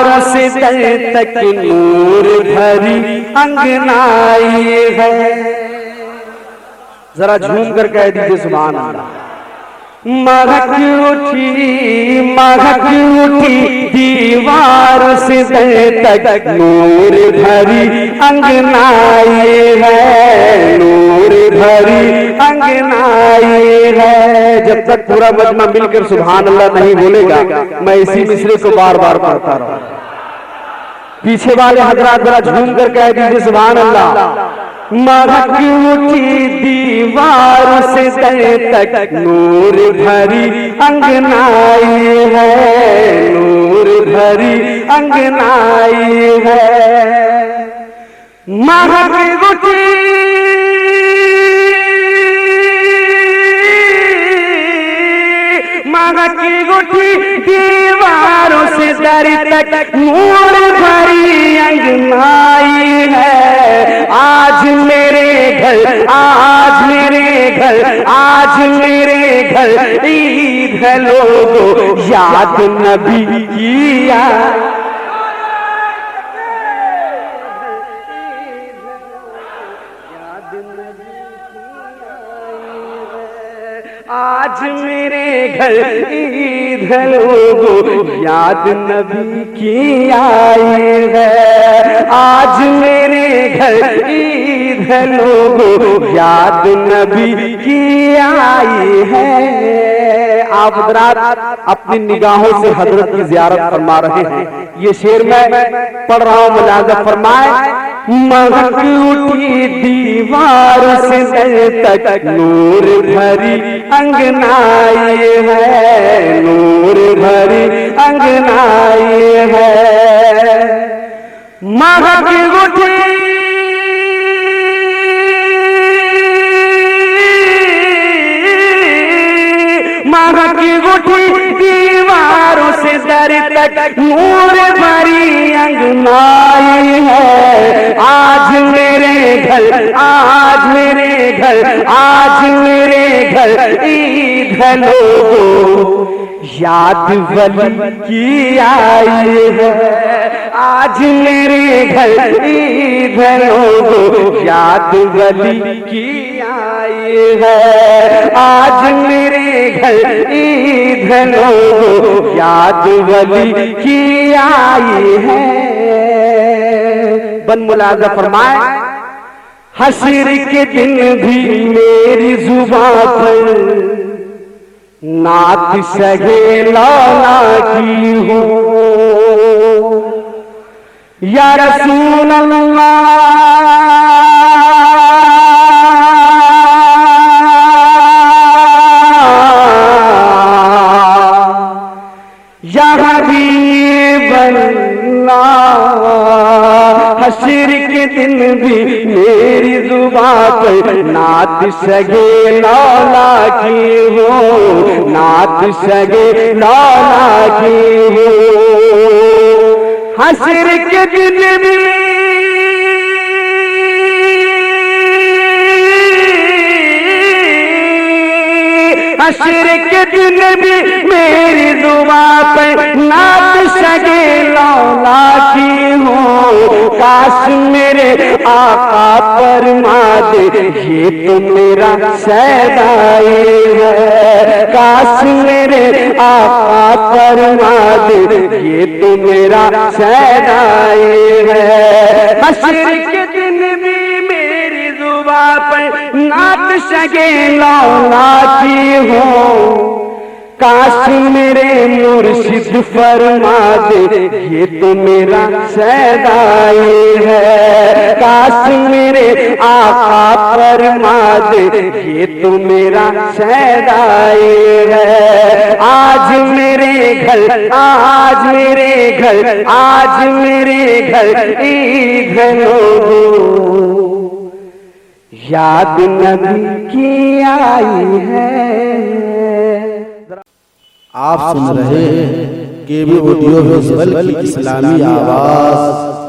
दीवारों से दर तक नूर भरी अंगनाई है। जरा झूम कर कह दीजिए सुभान अल्लाह। महक उठी दीवारों से दर तक नूर भरी अंगनाई है, नूर भरी अंगनाई है। जब तक पूरा मजमा मिलकर सुभान अल्लाह नहीं बोलेगा मैं इसी मिसरे को बार बार पढ़ता रहूं। पीछे वाले हजरात जरा झूम कर कह दीजिए सुभान अल्लाह। महक उठी दीवारों से दर तक नूर भरी अंगनाई है, नूर भरी अंगनाई है। महक उठी दीवारों से दर तक नूर भरी अंगनाई है। आज मेरे घर, आज मेरे घर, आज मेरे घर ईद है लोगों, याद नबी की याद। आज मेरे घर ईद है लोगों, याद नबी की आई है। आज मेरे घर ईद है लोगों, याद नबी की आई है। आप हज़रात अपनी निगाहों से हजरत की ज़ियारत फरमा रहे हैं। ये शेर मैं पढ़ रहा हूँ, मुलाज़ा फरमाए। महक उठी दीवार से दर तक नूर भरी अंगनाई है, नूर भरी अंगनाई है। महक उठी दीवारों से दर तक नूर भरी अंगनाई है। आज मेरे घर, आज मेरे घर, आज मेरे घर ईद है लोगों, याद वली की आई है। आज मेरे घर ईद है लोगों, याद वली की आई है। आज मेरे घर ईद है लोगों, याद वली की आई है। बन मुलाज़ा फरमाए। हश्र के दिन भी मेरी जुबान पर नात सगे लौला की हो, या रसूल अल्लाह या हबीब अल्लाह। हश्र के दिन भी मेरी जुबान पर नात सगे लौला की हो, नात सगे लौला की हो। हश्र के दिन भी हश्र के दिन भी मेरी जुबान पर नात सगे लौला की हो। काश मेरे आका फरमा दे ये तो मेरा सैदाई है। काश मेरे आका फरमा दे ये तो मेरा सैदाई है। हश्र के दिन भी मेरी जुबान पर नात सगे लौला की हो। काश मेरे मुर्शिद फरमा दे ये तो मेरा सैदाई है। काश मेरे आका फरमा दे ये तो मेरा सैदाई है। आज मेरे घर, आज मेरे घर, आज मेरे घर ईद है लोगों, याद नबी की आई है। आप सुन रहे हैं केबी ऑडियो विजुअल की इस्लामी आवाज।